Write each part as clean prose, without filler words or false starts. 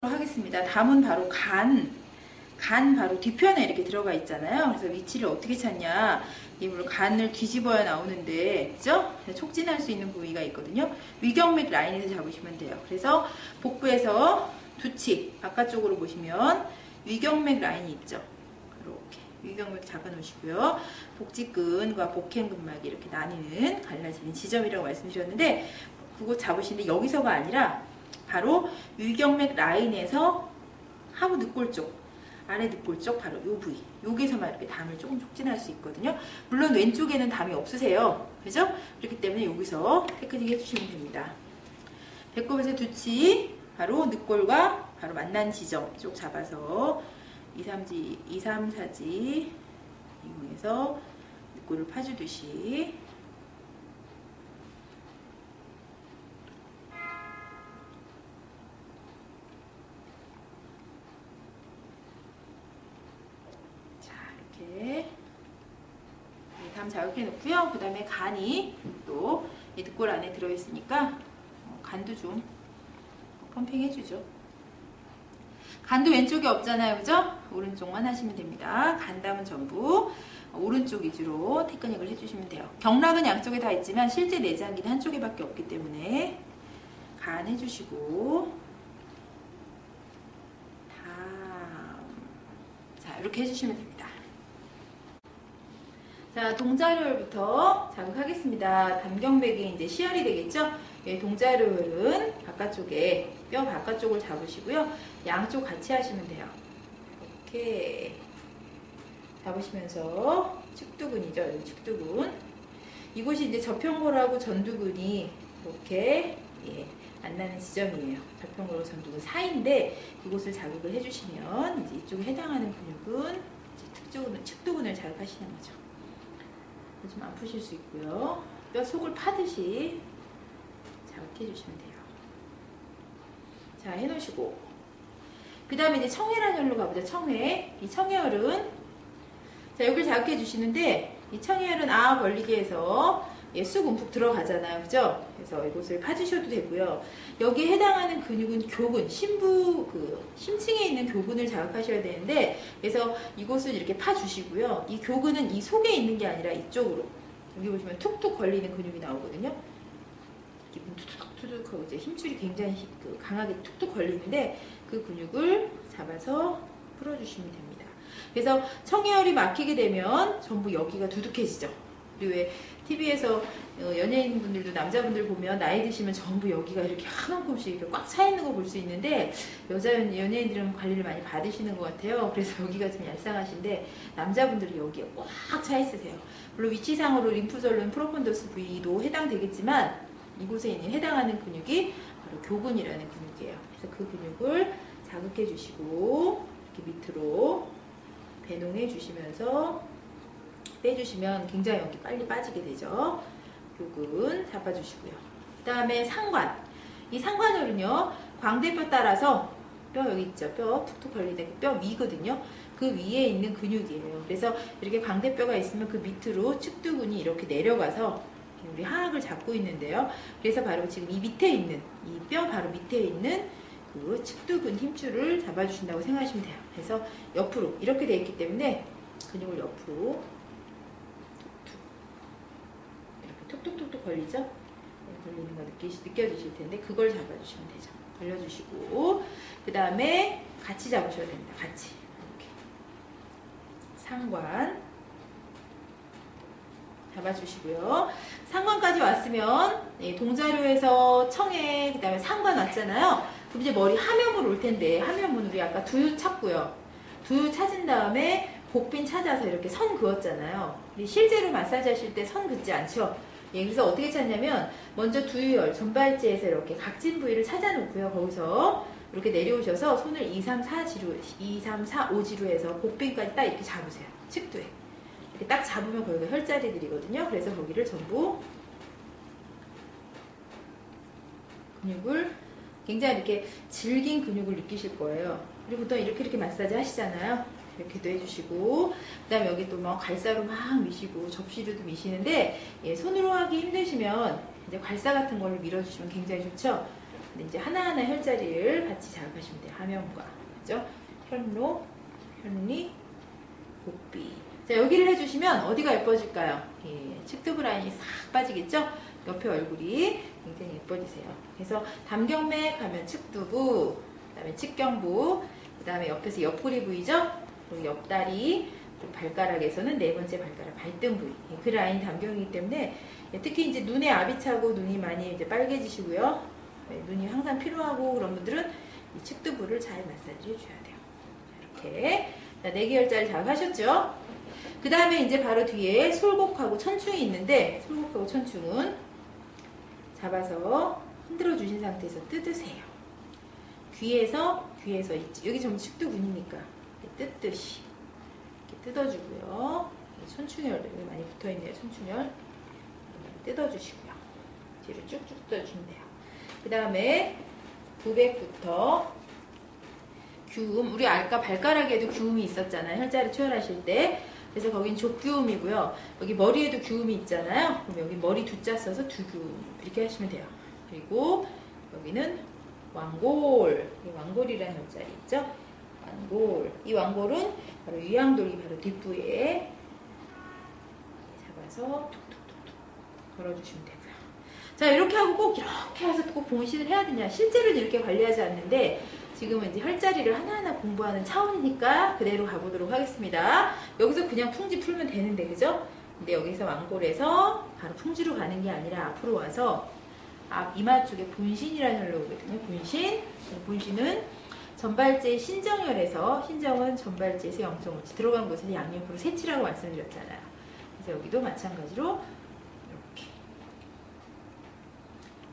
하겠습니다. 담은 바로 간 바로 뒤편에 이렇게 들어가 있잖아요. 그래서 위치를 어떻게 찾냐. 이 물론 간을 뒤집어야 나오는데, 그죠? 촉진할 수 있는 부위가 있거든요. 위경맥 라인에서 잡으시면 돼요. 그래서 복부에서 두치 바깥쪽으로 보시면 위경맥 라인이 있죠. 이렇게 위경맥 잡아 놓으시고요. 복직근과 복행근막이 이렇게 나뉘는 갈라지는 지점이라고 말씀드렸는데, 그거 잡으시는데 여기서가 아니라 바로 위경맥 라인에서 하부 늑골 쪽, 아래 늑골 쪽 바로 요 부위, 여기서만 이렇게 담을 조금 촉진할 수 있거든요. 물론 왼쪽에는 담이 없으세요. 그죠? 그렇기 때문에 여기서 테크닉 해주시면 됩니다. 배꼽에서 두치, 바로 늑골과 바로 만난 지점 쪽 잡아서 2, 3, 4지 이용해서 늑골을 파주듯이 담 자극해 놓고요. 그 다음에 간이 또 이 늑골 안에 들어있으니까 간도 좀 펌핑 해주죠. 간도 왼쪽에 없잖아요. 그죠? 오른쪽만 하시면 됩니다. 간담은 전부 오른쪽 위주로 테크닉을 해주시면 돼요. 경락은 양쪽에 다 있지만 실제 내장기는 한쪽에밖에 없기 때문에 간 해주시고 자, 이렇게 해주시면 됩니다. 자, 동자료혈부터 자극하겠습니다. 담경맥이 이제 시혈이 되겠죠? 예, 동자료혈은 바깥쪽에, 뼈 바깥쪽을 잡으시고요. 양쪽 같이 하시면 돼요. 이렇게 잡으시면서 측두근이죠. 여기 측두근. 이곳이 이제 저평골하고 전두근이 이렇게 만나는 지점이에요. 저평골하고 전두근 사이인데 이곳을 자극을 해주시면 이제 이쪽에 해당하는 근육은 이제 측두근을 자극하시는 거죠. 좀 아프실 수 있고요. 뼈 속을 파듯이 자극해 주시면 돼요. 자, 해놓으시고 그 다음에 이제 청해라는 혈로 가보자. 청해. 이 청해혈은 자, 여기를 자극해 주시는데 이 청해혈은 아 벌리게 해서 쑥 움푹 들어가잖아요. 그죠? 그래서 이곳을 파주셔도 되고요. 여기에 해당하는 근육은 교근, 심층에 있는 교근을 자극하셔야 되는데, 그래서 이곳을 이렇게 파주시고요. 이 교근은 이 속에 있는 게 아니라 이쪽으로. 여기 보시면 툭툭 걸리는 근육이 나오거든요. 기분 툭툭툭툭 하고 이제 힘줄이 굉장히 강하게 툭툭 걸리는데, 그 근육을 잡아서 풀어주시면 됩니다. 그래서 청해혈이 막히게 되면 전부 여기가 두둑해지죠. 그리고 왜 TV에서 연예인분들도 남자분들 보면 나이 드시면 전부 여기가 이렇게 한 움큼씩 이렇게 꽉 차 있는 거 볼 수 있는데 여자 연예인들은 관리를 많이 받으시는 것 같아요. 그래서 여기가 좀 얄쌍하신데 남자분들이 여기에 꽉 차 있으세요. 물론 위치상으로 림프절론 프로펀더스 부위도 해당되겠지만 이곳에 있는 해당하는 근육이 바로 교근이라는 근육이에요. 그래서 그 근육을 자극해 주시고 이렇게 밑으로 배농해 주시면서 빼주시면 굉장히 여기 빨리 빠지게 되죠. 교근 잡아주시고요. 그 다음에 상관. 이 상관혈은요, 광대뼈 따라서 뼈 여기 있죠. 뼈 툭툭 걸리는 뼈 위거든요. 그 위에 있는 근육이에요. 그래서 이렇게 광대뼈가 있으면 그 밑으로 측두근이 이렇게 내려가서 우리 하악을 잡고 있는데요. 그래서 바로 지금 이 밑에 있는, 이 뼈 바로 밑에 있는 그 측두근 힘줄을 잡아주신다고 생각하시면 돼요. 그래서 옆으로 이렇게 되어 있기 때문에 근육을 옆으로 툭툭툭툭 걸리죠? 걸리는 거 느껴지실 텐데 그걸 잡아주시면 되죠. 걸려주시고 그 다음에 같이 잡으셔야 됩니다. 같이 이렇게 상관 잡아주시고요. 상관까지 왔으면 동자료에서 청해 그 다음에 상관 왔잖아요. 그럼 이제 머리 하면물 올 텐데 하면물 우리 아까 두유 찾고요. 두유 찾은 다음에 복빈 찾아서 이렇게 선 그었잖아요. 실제로 마사지 하실 때 선 긋지 않죠? 예, 그래서 어떻게 찾냐면 먼저 두유혈, 전발지에서 이렇게 각진 부위를 찾아놓고요. 거기서 이렇게 내려오셔서 손을 2, 3, 4지루, 2, 3, 4, 5지루 해서 복빈까지 딱 이렇게 잡으세요. 측두에. 이렇게 딱 잡으면 거기가 혈자리들이거든요. 그래서 거기를 전부 근육을 굉장히 이렇게 질긴 근육을 느끼실 거예요. 그리고 보통 이렇게 마사지 하시잖아요. 이렇게도 해주시고 그 다음에 여기 또 뭐 괄사로 막 미시고 접시로도 미시는데 손으로 하기 힘드시면 이제 괄사 같은 걸로 밀어주시면 굉장히 좋죠. 근데 이제 하나하나 혈자리를 같이 자극하시면 돼요. 하면과. 그죠? 현로, 현리, 복비. 자, 여기를 해주시면 어디가 예뻐질까요? 예, 측두부 라인이 싹 빠지겠죠? 옆에 얼굴이 굉장히 예뻐지세요. 그래서 담경맥 하면 측두부, 그 다음에 측경부, 그 다음에 옆에서 옆구리 부위죠? 그리고 옆다리, 그리고 발가락에서는 네 번째 발가락 발등 부위. 그 라인 담경이기 때문에 특히 이제 눈에 압이 차고 눈이 많이 이제 빨개지시고요. 눈이 항상 피로하고 그런 분들은 이 측두부를 잘 마사지 해줘야 돼요. 이렇게. 자, 4개월짜리 잘 하셨죠? 그 다음에 이제 바로 뒤에 솔곡하고 천충이 있는데, 솔곡하고 천충은 잡아서 흔들어 주신 상태에서 뜯으세요. 귀에서 여기 전부 측두근이니까 뜯듯이 이렇게 뜯어주고요. 천충혈 여기 많이 붙어있네요. 천충혈 뜯어주시고요. 뒤로 쭉쭉 뜯어주시면 돼요. 그 다음에 부백부터 규음, 우리 아까 발가락에도 규음이 있었잖아요. 혈자리 초혈하실 때. 그래서 거긴 족규음이고요. 여기 머리에도 규음이 있잖아요. 그럼 여기 머리 두자 써서 두규음 이렇게 하시면 돼요. 그리고 여기는 왕골, 왕골이라는 혈자리 있죠. 왕골. 이 왕골은 바로 위양돌기 바로 뒷부에 잡아서 툭툭툭툭 걸어주시면 되고요. 자, 이렇게 하고 꼭 이렇게 해서 꼭 봉신을 해야 되냐? 실제로는 이렇게 관리하지 않는데 지금은 이제 혈자리를 하나하나 공부하는 차원이니까 그대로 가보도록 하겠습니다. 여기서 그냥 풍지 풀면 되는데, 그죠? 근데 여기서 왕골에서 바로 풍지로 가는 게 아니라 앞으로 와서 앞 이마 쪽에 본신이라는 혈로 오거든요. 본신. 본신은 전발제 신정혈에서, 신정은 전발제에서 0.5치 들어간 곳에서 양옆으로 세치라고 말씀드렸잖아요. 그래서 여기도 마찬가지로 이렇게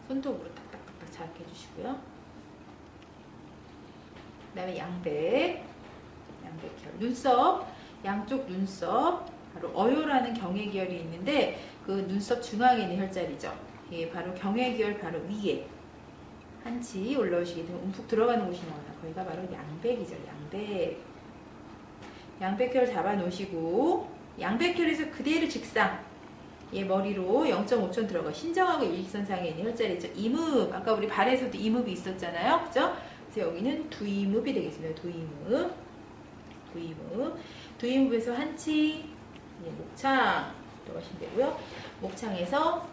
손톱으로 딱딱딱딱 자극해 주시고요. 그 다음에 양백혈, 눈썹, 양쪽 눈썹, 바로 어요라는 경회기혈이 있는데 그 눈썹 중앙에 있는 혈자리죠. 예, 바로 경회기혈 바로 위에 한치 올라오시게 되면 움푹 들어가는 곳이 나와요. 거기가 바로 양백이죠. 양백혈 잡아 놓으시고 양백혈에서 그대로 직상 예, 머리로 0.5천 들어가 신정하고 일직선상에 있는 혈자리죠. 이묵, 아까 우리 발에서도 이묵이 있었잖아요. 그죠? 그래서 여기는 두이묵이 되겠습니다. 두이묵에서 한치 예, 목창 들어가시면 되고요. 목창에서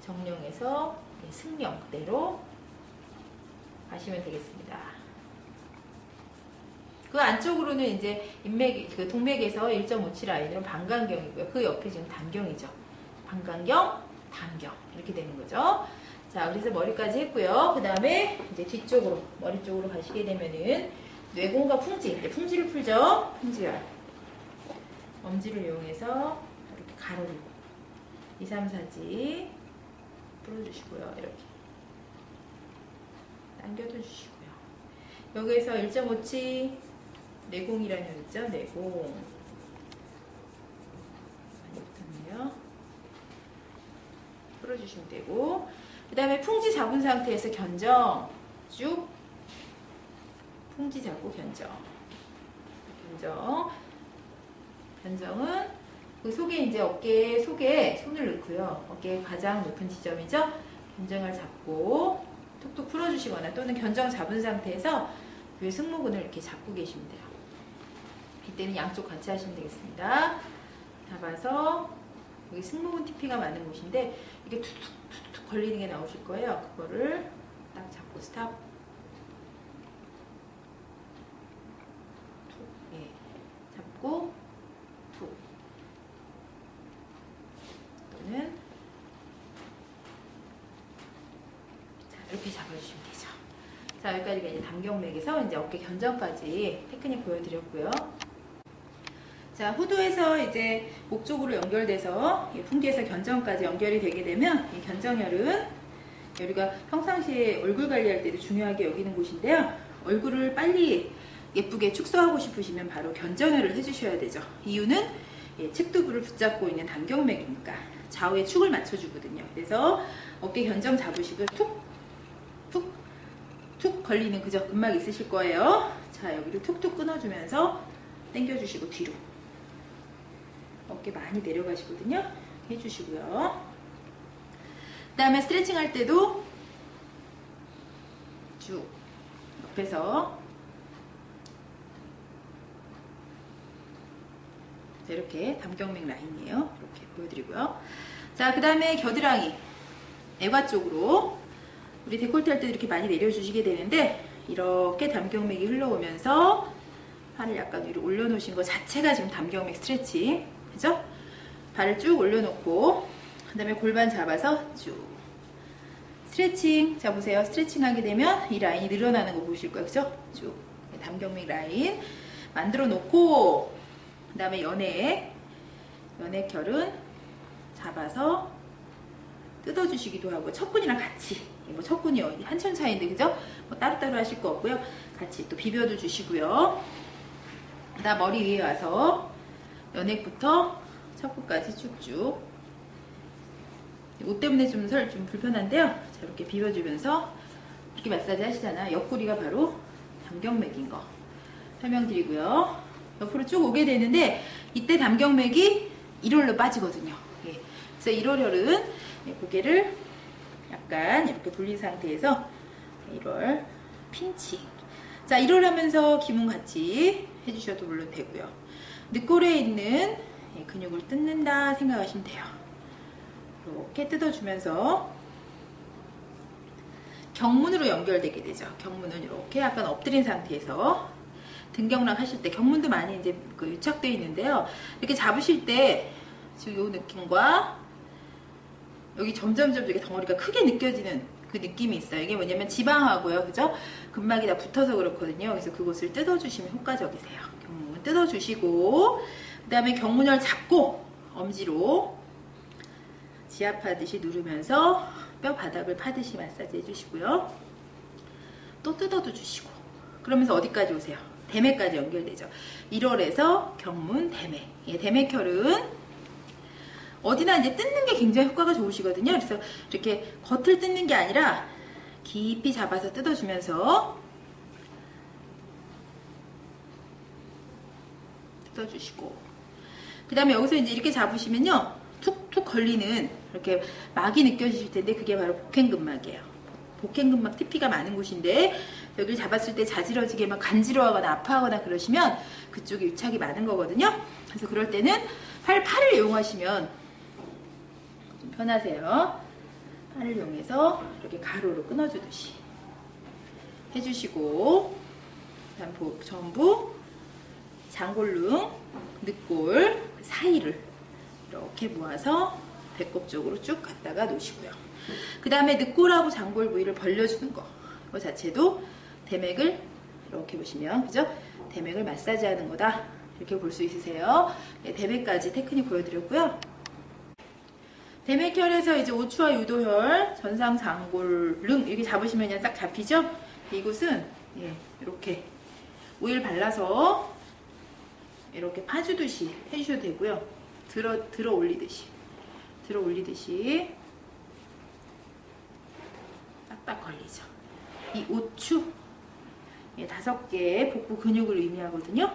정령에서 예, 승령 그대로 가시면 되겠습니다. 그 안쪽으로는 이제 인맥, 그 동맥에서 1.5치 라인으로 방광경이고요. 그 옆에 지금 단경이죠. 방광경, 단경 이렇게 되는 거죠. 자, 그래서 머리까지 했고요. 그 다음에 이제 뒤쪽으로, 머리 쪽으로 가시게 되면은 뇌공과 풍지, 이제 풍지를 풀죠. 풍지열. 엄지를 이용해서 이렇게 가로로 2, 3, 4지 풀어주시고요. 이렇게 당겨도 주시고요. 여기에서 1.5치 내공이라는 혈 있죠. 내공 많이 붙었네요. 풀어주시면 되고, 그 다음에 풍지 잡은 상태에서 견정 쭉 풍지 잡고 견정은 그 속에 이제 어깨 속에 손을 넣고요. 어깨의 가장 높은 지점이죠. 견정을 잡고 툭툭 풀어주시거나 또는 견정 잡은 상태에서 그 승모근을 이렇게 잡고 계시면 돼요. 이때는 양쪽 같이 하시면 되겠습니다. 잡아서 여기 승모근 TP가 맞는 곳인데 이게 툭툭툭툭 걸리는 게 나오실 거예요. 그거를 딱 잡고 스탑. 툭. 예. 잡고 툭. 또는 자, 이렇게 잡아주시면 되죠. 자, 여기까지가 이제 담경맥에서 이제 어깨 견정까지 테크닉 보여드렸고요. 자, 후두에서 이제 목 쪽으로 연결돼서 풍지에서 견정까지 연결이 되게 되면 이 견정혈은 우리가 평상시에 얼굴 관리할 때도 중요하게 여기는 곳인데요. 얼굴을 빨리 예쁘게 축소하고 싶으시면 바로 견정혈을 해주셔야 되죠. 이유는 측두부를 붙잡고 있는 담경맥이니까 좌우에 축을 맞춰주거든요. 그래서 어깨 견정 잡으시고 툭 걸리는 그죠? 근막 있으실 거예요. 자, 여기를 툭툭 끊어주면서 당겨주시고 뒤로 어깨 많이 내려가시거든요. 해주시고요. 그 다음에 스트레칭 할 때도 쭉 옆에서 이렇게 담경맥 라인이에요. 이렇게 보여드리고요. 자, 그 다음에 겨드랑이 애과 쪽으로 우리 데콜테 할 때 이렇게 많이 내려주시게 되는데 이렇게 담경맥이 흘러오면서 팔을 약간 위로 올려놓으신 거 자체가 지금 담경맥 스트레칭, 그죠? 발을 쭉 올려놓고 그 다음에 골반 잡아서 쭉 스트레칭. 자, 보세요. 스트레칭 하게 되면 이 라인이 늘어나는 거 보실 거예요, 그죠? 쭉 담경맥 라인 만들어 놓고 그 다음에 연액혈은 잡아서 뜯어주시기도 하고 척근이랑 같이, 뭐 척근이 한참 차이인데 그죠? 뭐 따로따로 하실 거 없고요. 같이 또 비벼도 주시고요. 그 다음 머리 위에 와서 연액부터 척근까지 쭉쭉. 옷 때문에 좀 불편한데요. 자, 이렇게 비벼주면서 이렇게 마사지 하시잖아요. 옆구리가 바로 담경맥인 거 설명드리고요. 옆으로 쭉 오게 되는데 이때 담경맥이 1홀로 빠지거든요. 예. 그래서 1홀혈은 고개를 약간 이렇게 돌린 상태에서 1월 핀치. 자, 1월 하면서 기문 같이 해주셔도 물론 되고요. 늑골에 있는 근육을 뜯는다 생각하시면 돼요. 이렇게 뜯어주면서 경문으로 연결되게 되죠. 경문은 이렇게 약간 엎드린 상태에서 등경락 하실 때 경문도 많이 이제 유착되어 있는데요. 이렇게 잡으실 때 지금 이 느낌과 여기 점점점 이렇게 덩어리가 크게 느껴지는 그 느낌이 있어요. 이게 뭐냐면 지방하고요, 그죠? 근막이 다 붙어서 그렇거든요. 그래서 그곳을 뜯어주시면 효과적이세요. 경문 뜯어주시고 그 다음에 경문혈 잡고 엄지로 지압하듯이 누르면서 뼈 바닥을 파듯이 마사지 해주시고요. 또 뜯어도 주시고 그러면서 어디까지 오세요? 대맥까지 연결되죠. 1월에서 경문, 대맥. 예, 대맥혈은 어디나 이제 뜯는 게 굉장히 효과가 좋으시거든요. 그래서 이렇게 겉을 뜯는 게 아니라 깊이 잡아서 뜯어주면서 뜯어주시고 그 다음에 여기서 이제 이렇게 잡으시면요. 툭툭 걸리는 이렇게 막이 느껴지실 텐데 그게 바로 복행근막이에요. 복행근막 TP가 많은 곳인데 여기를 잡았을 때 자지러지게 막 간지러워하거나 아파하거나 그러시면 그쪽에 유착이 많은 거거든요. 그래서 그럴 때는 팔을 이용하시면 좀 편하세요. 팔을 이용해서 이렇게 가로로 끊어주듯이 해주시고 그다음 전부 장골릉, 늑골 사이를 이렇게 모아서 배꼽 쪽으로 쭉 갖다가 놓으시고요. 그 다음에 늑골하고 장골 부위를 벌려주는 거. 이거 자체도 대맥을 이렇게 보시면, 그죠? 대맥을 마사지하는 거다. 이렇게 볼 수 있으세요. 네, 대맥까지 테크닉 보여드렸고요. 대맥혈에서 이제 오추와 유도혈, 전상, 장골릉 이렇게 잡으시면 그냥 딱 잡히죠? 이곳은 이렇게 오일 발라서 이렇게 파주듯이 해주셔도 되고요. 들어 올리듯이 딱딱 걸리죠. 이 오추 5개의 복부 근육을 의미하거든요.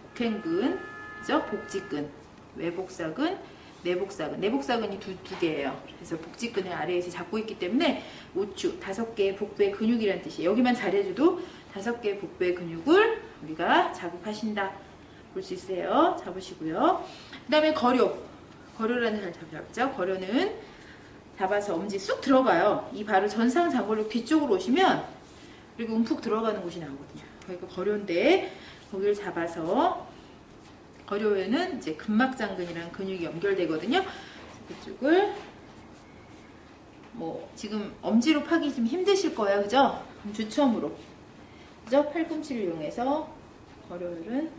복행근, 그죠? 복직근, 외복사근, 내복사근. 내복사근이 두 개예요. 그래서 복직근을 아래에서 잡고 있기 때문에 오추 5개의 복부의 근육이란 뜻이에요. 여기만 잘해줘도 5개의 복부의 근육을 우리가 자극하신다. 볼 수 있어요. 잡으시고요. 그 다음에 거료라는 잘 잡죠. 거료는 잡아서 엄지 쑥 들어가요. 이 바로 전상장골록 뒤쪽으로 오시면 그리고 움푹 들어가는 곳이 나오거든요. 거기가 거료인데 거기를 잡아서 거료에는 이제 근막장근이라는 근육이 연결되거든요. 그쪽을 뭐 지금 엄지로 파기 좀 힘드실 거예요, 그죠? 주첨으로, 그죠? 팔꿈치를 이용해서 거료를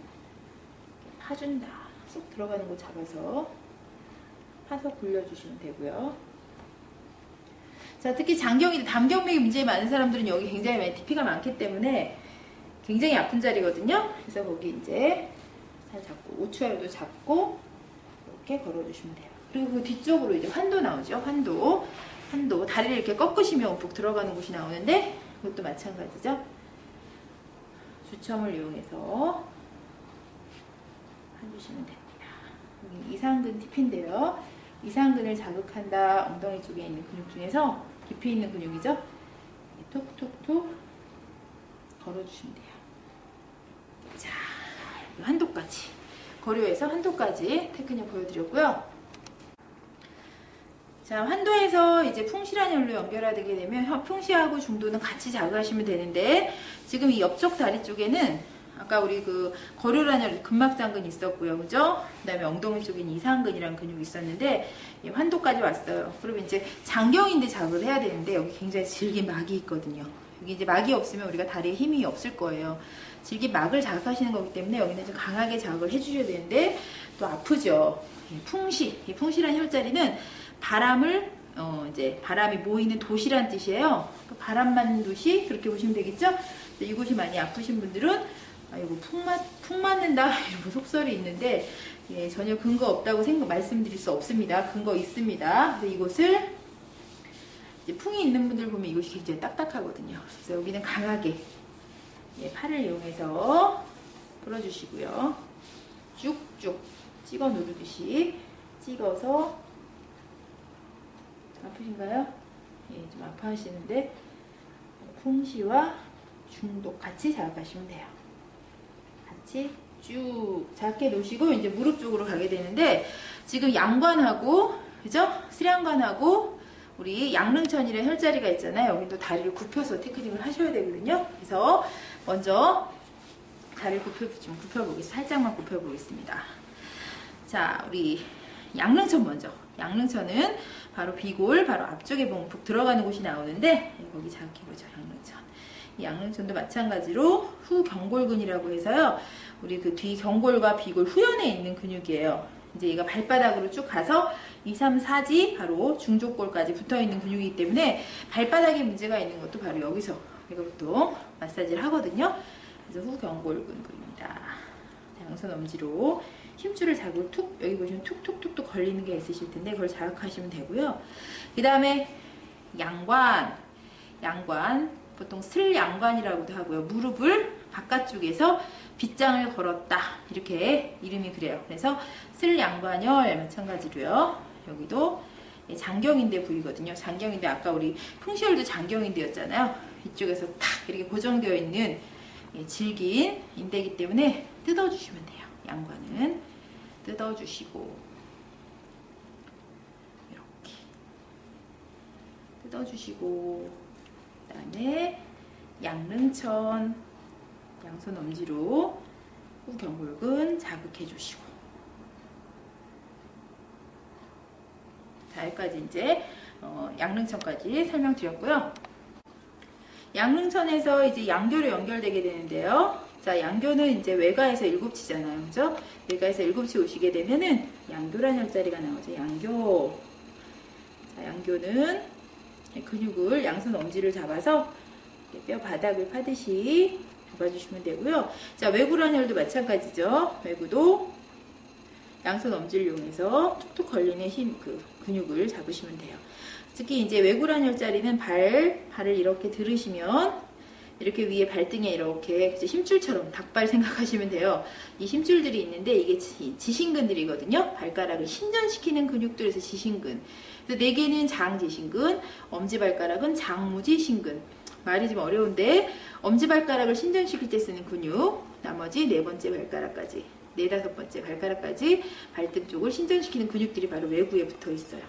파준다. 쏙 들어가는 곳 잡아서 파서 굴려주시면 되고요. 자, 특히 담경맥이 문제 많은 사람들은 여기 굉장히 많이 TP가 많기 때문에 굉장히 아픈 자리거든요. 그래서 거기 이제 살 잡고 오추혈도 잡고 이렇게 걸어주시면 돼요. 그리고 그 뒤쪽으로 이제 환도 나오죠. 환도 다리를 이렇게 꺾으시면 움푹 들어가는 곳이 나오는데 그것도 마찬가지죠. 주첨을 이용해서 해주시면 됩니다. 여기 이상근 TP인데요. 이상근을 자극한다. 엉덩이 쪽에 있는 근육 중에서 깊이 있는 근육이죠. 톡톡톡 걸어주시면 돼요. 자, 한도까지 거류에서 한도까지 테크닉 보여드렸고요. 자, 환도에서 이제 풍실한 혈로 연결하게 되면 풍시하고 중도는 같이 자극하시면 되는데, 지금 이 옆쪽 다리 쪽에는 아까 우리 그 거류란혈 근막장근 있었고요, 그죠? 그 다음에 엉덩이 쪽엔 이상근이라는 근육이 있었는데 환도까지 왔어요. 그러면 이제 장경인대 자극을 해야 되는데 여기 굉장히 질긴 막이 있거든요. 여기 이제 막이 없으면 우리가 다리에 힘이 없을 거예요. 질긴 막을 자극하시는 거기 때문에 여기는 좀 강하게 자극을 해주셔야 되는데 또 아프죠. 풍시, 이 풍실한 혈자리는 바람을 이제 바람이 모이는 도시란 뜻이에요. 바람만 도시 그렇게 보시면 되겠죠. 이곳이 많이 아프신 분들은 아이고 푹 맞는다 이런 속설이 있는데 예, 전혀 근거 없다고 말씀드릴 수 없습니다. 근거 있습니다. 그래서 이곳을 이제 풍이 있는 분들 보면 이곳이 굉장히 딱딱하거든요. 그래서 여기는 강하게 예, 팔을 이용해서 풀어주시고요. 쭉쭉 찍어 누르듯이 찍어서 아프신가요? 예, 좀 아파하시는데 풍시와 중독 같이 자극하시면 돼요. 같이 쭉 작게 놓으시고 이제 무릎 쪽으로 가게 되는데 지금 양관하고 그죠? 스량관하고 우리 양릉천이라는 혈자리가 있잖아요. 여기도 다리를 굽혀서 테크닉을 하셔야 되거든요. 그래서 먼저 다리를 굽혀보겠습니다. 살짝만 굽혀보겠습니다. 자, 우리 양릉천 먼저. 양릉천은 바로 비골, 바로 앞쪽에 보면 푹 들어가는 곳이 나오는데 거기 자극해보죠. 양릉천. 이 양릉천도 마찬가지로 후경골근이라고 해서요. 우리 그 뒤 경골과 비골 후연에 있는 근육이에요. 이제 얘가 발바닥으로 쭉 가서 2, 3, 4지 바로 중족골까지 붙어있는 근육이기 때문에 발바닥에 문제가 있는 것도 바로 여기서 우리가 보통 마사지를 하거든요. 그래서 후경골근입니다. 양손 엄지로 힘줄을 자극을 툭, 여기 보시면 툭툭툭툭 걸리는 게 있으실 텐데 그걸 자극하시면 되고요. 그 다음에 양관 보통 슬양관이라고도 하고요. 무릎을 바깥쪽에서 빗장을 걸었다 이렇게 이름이 그래요. 그래서 슬양관혈 마찬가지로요. 여기도 장경인대 부위거든요. 장경인대 아까 우리 풍시혈도 장경인대였잖아요. 이쪽에서 탁 이렇게 고정되어 있는 질긴 인대이기 때문에 뜯어주시면 돼요. 양관은 뜯어주시고 이렇게 뜯어주시고 그 다음에 양릉천 양손 엄지로 후경골근 자극해 주시고 자, 여기까지 이제 양릉천까지 설명드렸고요. 양릉천에서 이제 양교로 연결되게 되는데요. 자, 양교는 이제 외가에서 일곱치잖아요. 그죠? 외가에서 일곱치 오시게 되면은 양교란 혈자리가 나오죠. 양교. 자, 양교는 근육을 양손 엄지를 잡아서 뼈 바닥을 파듯이 잡아주시면 되고요. 자, 외구란 혈도 마찬가지죠. 외구도 양손 엄지를 이용해서 툭툭 걸리는 근육을 잡으시면 돼요. 특히 이제 외구란 혈자리는 발을 이렇게 들으시면 이렇게 위에 발등에 이렇게 힘줄처럼 닭발 생각하시면 돼요. 이 힘줄들이 있는데 이게 지신근들이거든요. 발가락을 신전시키는 근육들에서 지신근. 그래서 4개는 장지신근, 엄지발가락은 장무지신근. 말이 좀 어려운데 엄지발가락을 신전시킬 때 쓰는 근육, 나머지 4번째 발가락까지, 4, 5번째 발가락까지 발등 쪽을 신전시키는 근육들이 바로 외구에 붙어 있어요.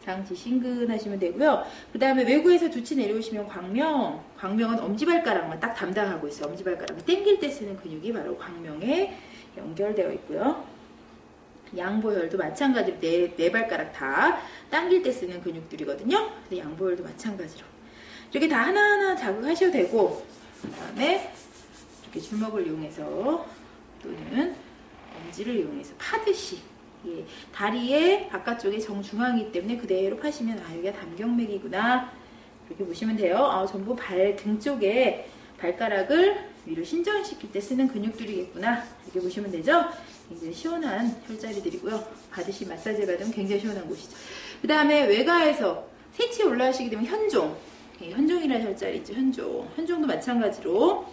장지신근 하시면 되고요. 그 다음에 외구에서 두치 내려오시면 광명은 엄지발가락만 딱 담당하고 있어요. 엄지발가락을 당길 때 쓰는 근육이 바로 광명에 연결되어 있고요. 양보혈도 마찬가지로 네 발가락 다 당길 때 쓰는 근육들이거든요. 그래서 양보혈도 마찬가지로 이렇게 다 하나하나 자극하셔도 되고, 그 다음에 이렇게 주먹을 이용해서 또는 엄지를 이용해서 파듯이 다리의 바깥쪽에 정중앙이기 때문에 그대로 파시면 여기가 담경맥이구나 이렇게 보시면 돼요. 전부 등 쪽에 발가락을 위로 신전시킬 때 쓰는 근육들이겠구나 이렇게 보시면 되죠. 굉장히 시원한 혈자리들이고요. 받으시 마사지 받으면 굉장히 시원한 곳이죠. 그 다음에 외가에서 세치에 올라가시게 되면 현종이라는 혈자리 있죠. 현종도 마찬가지로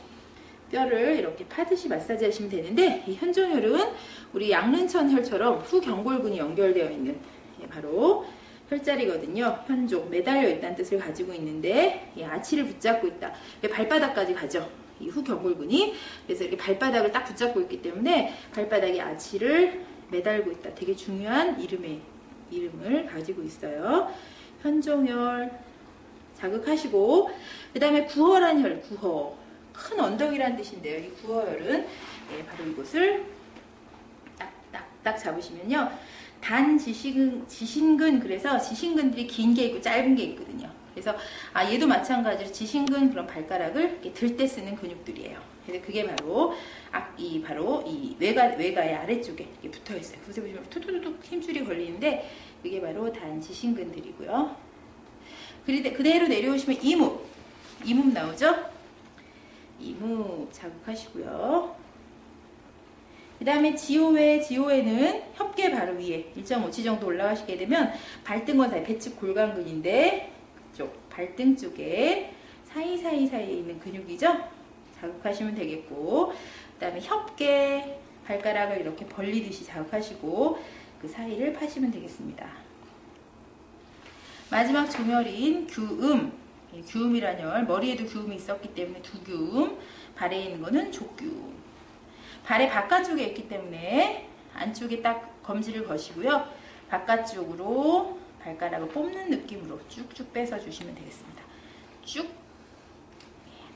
뼈를 이렇게 파듯이 마사지 하시면 되는데 이 현종혈은 우리 양릉천혈처럼 후경골근이 연결되어 있는 예, 바로 혈자리거든요. 현종, 매달려 있다는 뜻을 가지고 있는데 예, 아치를 붙잡고 있다. 발바닥까지 가죠. 이 후경골근이. 그래서 이렇게 발바닥을 딱 붙잡고 있기 때문에 발바닥에 아치를 매달고 있다. 되게 중요한 이름을 가지고 있어요. 현종혈 자극하시고, 그 다음에 구허란 혈, 구허. 큰 언덕이라는 뜻인데요. 이 구허혈은 예, 바로 이곳을 딱 잡으시면요. 지신근, 그래서 지신근들이 긴 게 있고 짧은 게 있거든요. 그래서 얘도 마찬가지로 지신근 그런 발가락을 이렇게 들 때 쓰는 근육들이에요. 그래서 그게 바로 이 외가의 아래쪽에 이렇게 붙어 있어요. 그래서 보시면 툭툭툭 힘줄이 걸리는데 그게 바로 단지신근들이고요. 그대로 내려오시면 이몸 나오죠? 이몸 자극하시고요. 그 다음에 지호에는 협계 바로 위에 1.5치 정도 올라가시게 되면 발등과 사이, 배측 골간근인데 그쪽 발등 쪽에 사이사이에 있는 근육이죠? 자극하시면 되겠고, 그 다음에 협계 발가락을 이렇게 벌리듯이 자극하시고 그 사이를 파시면 되겠습니다. 마지막 종혈인 규음, 규음이라는 혈, 머리에도 규음이 있었기 때문에 두규음, 발에 있는 거는 족규음. 발의 바깥쪽에 있기 때문에 안쪽에 딱 검지를 거시고요. 바깥쪽으로 발가락을 뽑는 느낌으로 쭉쭉 빼서 주시면 되겠습니다. 쭉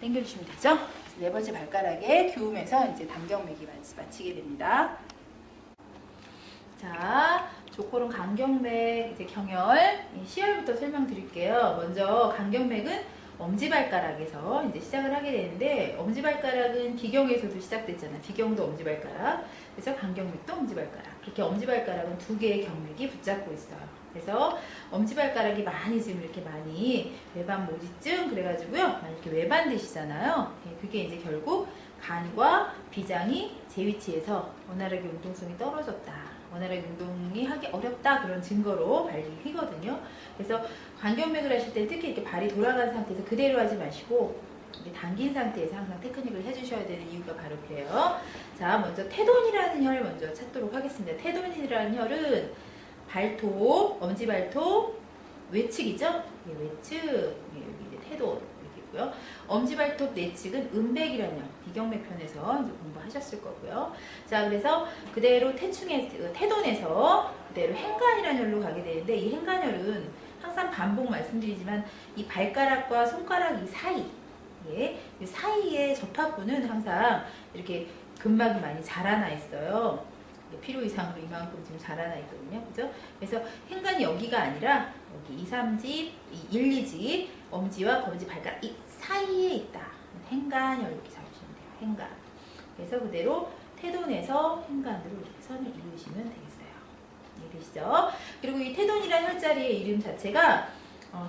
당겨주시면 되죠. 네 번째 발가락에 규음에서 이제 담경맥이 마치게 됩니다. 자, 족골은 간경맥, 이제 경혈, 시혈부터 설명드릴게요. 먼저 간경맥은 엄지발가락에서 이제 시작을 하게 되는데, 엄지발가락은 비경에서도 시작됐잖아요. 비경도 엄지발가락, 그래서 간경맥도 엄지발가락. 그렇게 엄지발가락은 두 개의 경맥이 붙잡고 있어요. 그래서 엄지발가락이 많이 지금 이렇게 많이 외반 모지증 그래가지고요, 많이 이렇게 외반되시잖아요. 그게 이제 결국 간과 비장이 제 위치에서 원활하게 운동성이 떨어졌다, 원활하게 운동이 하기 어렵다, 그런 증거로 발휘거든요. 그래서 간경맥을 하실 때 특히 이렇게 발이 돌아간 상태에서 그대로 하지 마시고 당긴 상태에서 항상 테크닉을 해주셔야 되는 이유가 바로 그래요. 자, 먼저 테돈이라는 혈 먼저 찾도록 하겠습니다. 테돈이라는 혈은 발톱, 엄지발톱, 외측이죠? 예, 외측, 예, 여기 이제 테돈 여기고요. 엄지발톱 내측은 음백이라는 혈, 비경맥 편에서 이제 공부하셨을 거고요. 자, 그래서 그대로 테돈에서 그대로 행간이라는 혈로 가게 되는데, 이 행간혈은 항상 반복 말씀드리지만 이 발가락과 손가락 이 사이, 예, 이 사이의 접합부는 항상 이렇게 근막이 많이 자라나 있어요. 필요 이상으로 이만큼 지금 자라나 있거든요. 그죠? 그래서 행간이 여기가 아니라 여기 2, 3집, 1, 2집, 엄지와 검지 발가락 이 사이에 있다. 행간혈 이렇게 잡으시면 돼요. 행간. 그래서 그대로 테돈에서 행간으로 이렇게 선을 이으시면 되겠어요. 이해되시죠? 그리고 이 테돈이라는 혈자리의 이름 자체가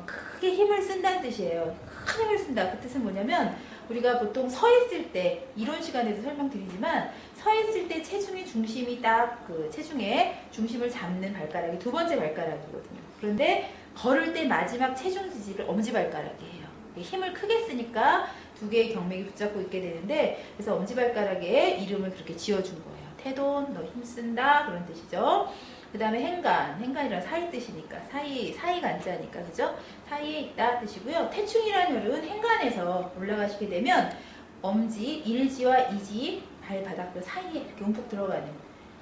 크게 힘을 쓴다는 뜻이에요. 큰 힘을 쓴다. 그 뜻은 뭐냐면, 우리가 보통 서 있을 때, 이론 시간에도 설명드리지만, 서 있을 때 체중의 중심이 딱 그 체중의 중심을 잡는 발가락이 두 번째 발가락이거든요. 그런데 걸을 때 마지막 체중 지지를 엄지발가락이에요. 힘을 크게 쓰니까 두 개의 경맥이 붙잡고 있게 되는데, 그래서 엄지발가락에 이름을 그렇게 지어준 거예요. 테돈, 너 힘쓴다, 그런 뜻이죠. 그 다음에 행간이란 사이 뜻이니까, 사이가 안자니까, 그죠? 사이에 있다 뜻이고요. 태충이라는 혈은 행간에서 올라가시게 되면 엄지, 1지와 2지 발바닥뼈 사이에 이렇게 움푹 들어가는,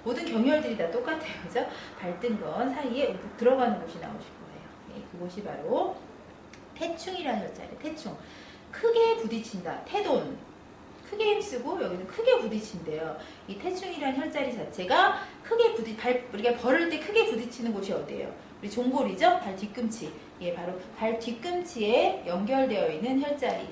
모든 경혈들이 다 똑같아요. 그죠? 발등건 사이에 움푹 들어가는 곳이 나오실 거예요. 예, 그곳이 바로 태충이라는 혈자리. 태충. 크게 부딪힌다. 테돈. 크게 힘쓰고 여기는 크게 부딪힌대요. 이 태충이라는 혈자리 자체가 크게 우리가 벌을 때 크게 부딪히는 곳이 어디예요? 우리 종골이죠? 발 뒤꿈치. 예, 바로 발 뒤꿈치에 연결되어 있는 혈자리.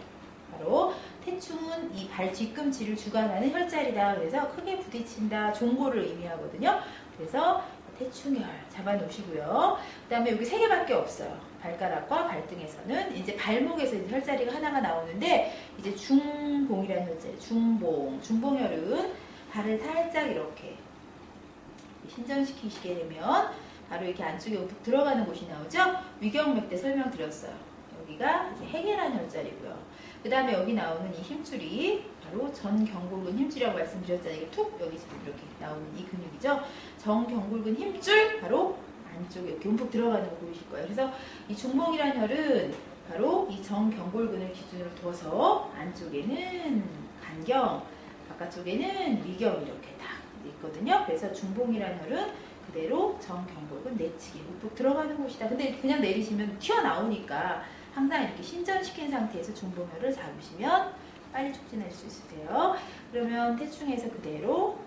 바로 태충은 이 발 뒤꿈치를 주관하는 혈자리다. 그래서 크게 부딪힌다, 종골을 의미하거든요. 그래서 태충혈 잡아놓으시고요. 그 다음에 여기 세 개밖에 없어요. 발가락과 발등에서는 이제 발목에서 이제 혈자리가 하나가 나오는데, 이제 중봉이라는 혈자리, 중봉혈은 발을 살짝 이렇게 신전시키시게 되면 바로 이렇게 안쪽에 우뚝 들어가는 곳이 나오죠. 위경맥 때 설명드렸어요. 여기가 이제 해계라는 혈자리고요. 그 다음에 여기 나오는 이 힘줄이 바로 전경골근 힘줄이라고 말씀드렸잖아요. 이게 툭 여기 지금 이렇게 나오는 이 근육이죠. 정경골근 힘줄, 바로 안쪽에 이렇게 움푹 들어가는 거 보이실 거예요. 그래서 이 중봉이라는 혈은 바로 이 정경골근을 기준으로 둬서 안쪽에는 간경, 바깥쪽에는 위경 이렇게 딱 있거든요. 그래서 중봉이라는 혈은 그대로 정경골근 내측에 움푹 들어가는 곳이다. 근데 그냥 내리시면 튀어나오니까 항상 이렇게 신전시킨 상태에서 중봉혈을 잡으시면 빨리 촉진할 수 있으세요. 그러면 태충에서 그대로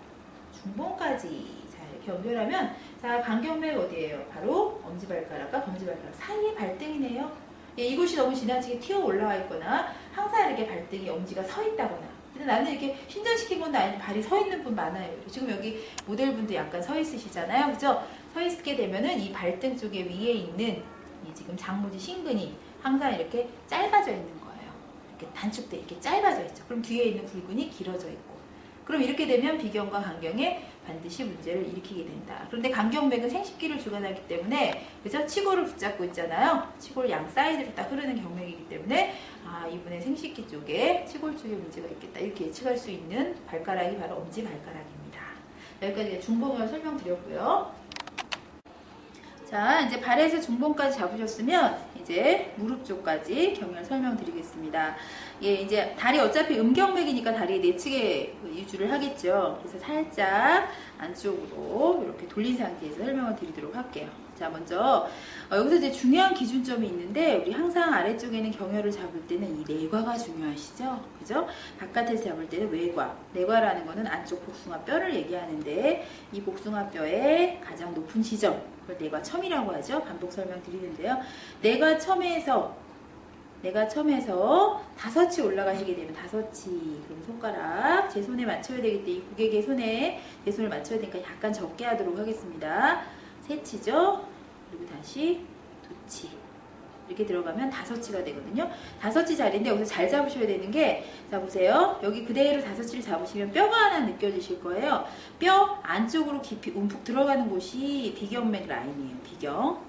중봉까지 자 이렇게 연결하면 자 간경맥 어디예요? 바로 엄지발가락과 검지발가락 사이의 발등이네요. 예, 이곳이 너무 지나치게 튀어 올라와 있거나 항상 이렇게 발등이 엄지가 서 있다거나 근데 나는 이렇게 신전시킨 건 아닌데 발이 서 있는 분 많아요. 지금 여기 모델분도 약간 서 있으시잖아요. 그죠? 서 있게 되면은 이 발등 쪽에 위에 있는 이 지금 장무지 신근이 항상 이렇게 짧아져 있는 거예요. 이렇게 단축돼 이렇게 짧아져 있죠. 그럼 뒤에 있는 굴근이 길어져 있고 그럼 이렇게 되면 비경과 간경에 반드시 문제를 일으키게 된다. 그런데 간경맥은 생식기를 주관하기 때문에 그죠? 치골을 붙잡고 있잖아요. 치골 양 사이드로 딱 흐르는 경맥이기 때문에 아 이분의 생식기 쪽에 치골 쪽에 문제가 있겠다 이렇게 예측할 수 있는 발가락이 바로 엄지발가락입니다. 여기까지 중봉을 설명드렸고요. 자 이제 발에서 중봉까지 잡으셨으면 이제 무릎 쪽까지 경련 설명드리겠습니다. 예, 이제 다리 어차피 음경맥이니까 다리 내측에 유주를 하겠죠. 그래서 살짝 안쪽으로 이렇게 돌린 상태에서 설명을 드리도록 할게요. 자 먼저 여기서 이제 중요한 기준점이 있는데 우리 항상 아래쪽에는 경혈을 잡을 때는 이 내과가 중요하시죠. 그죠? 바깥에서 잡을 때는 외과. 내과라는 거는 안쪽 복숭아 뼈를 얘기하는데 이 복숭아 뼈의 가장 높은 지점 그걸 내과첨이라고 하죠. 반복 설명드리는데요. 내과첨에서 다섯치 올라가시게 되면 다섯치 그럼 손가락 제 손에 맞춰야 되기 때문에 이 고객의 손에 제 손을 맞춰야 되니까 약간 적게 하도록 하겠습니다. 세치죠. 그리고 다시 두치 이렇게 들어가면 다섯치가 되거든요. 다섯치 자리인데 여기서 잘 잡으셔야 되는 게 자 보세요. 여기 그대로 다섯치를 잡으시면 뼈가 하나 느껴지실 거예요. 뼈 안쪽으로 깊이 움푹 들어가는 곳이 비경맥 라인이에요. 비경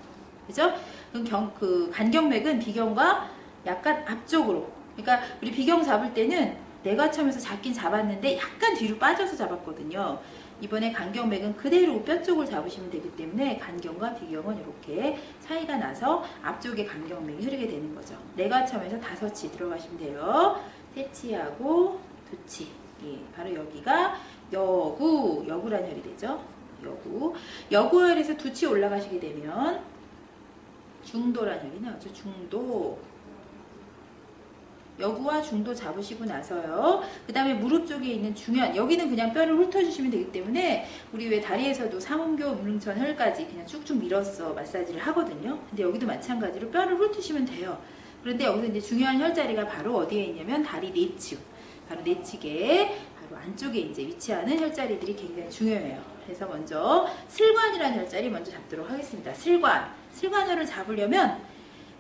그죠? 그럼 그 간경맥은 비경과 약간 앞쪽으로 그러니까 우리 비경 잡을 때는 내과첨에서 잡긴 잡았는데 약간 뒤로 빠져서 잡았거든요. 이번에 간경맥은 그대로 뼈 쪽을 잡으시면 되기 때문에 간경과 비경은 이렇게 차이가 나서 앞쪽에 간경맥이 흐르게 되는 거죠. 내과첨에서 다섯치 들어가시면 돼요. 세치하고 두치 예, 바로 여기가 여구라는 혈이 되죠. 여구혈에서 두치 올라가시게 되면 중도라는 혈이 나오죠. 중도 여구와 중도 잡으시고 나서요. 그 다음에 무릎 쪽에 있는 중요한 여기는 그냥 뼈를 훑어주시면 되기 때문에 우리 왜 다리에서도 삼음교 음릉천 혈까지 그냥 쭉쭉 밀어서 마사지를 하거든요. 근데 여기도 마찬가지로 뼈를 훑으시면 돼요. 그런데 여기서 이제 중요한 혈자리가 바로 어디에 있냐면 다리 내측 바로 내측에 바로 안쪽에 이제 위치하는 혈자리들이 굉장히 중요해요. 그래서 먼저 슬관이라는 혈자리 먼저 잡도록 하겠습니다. 슬관혈을 잡으려면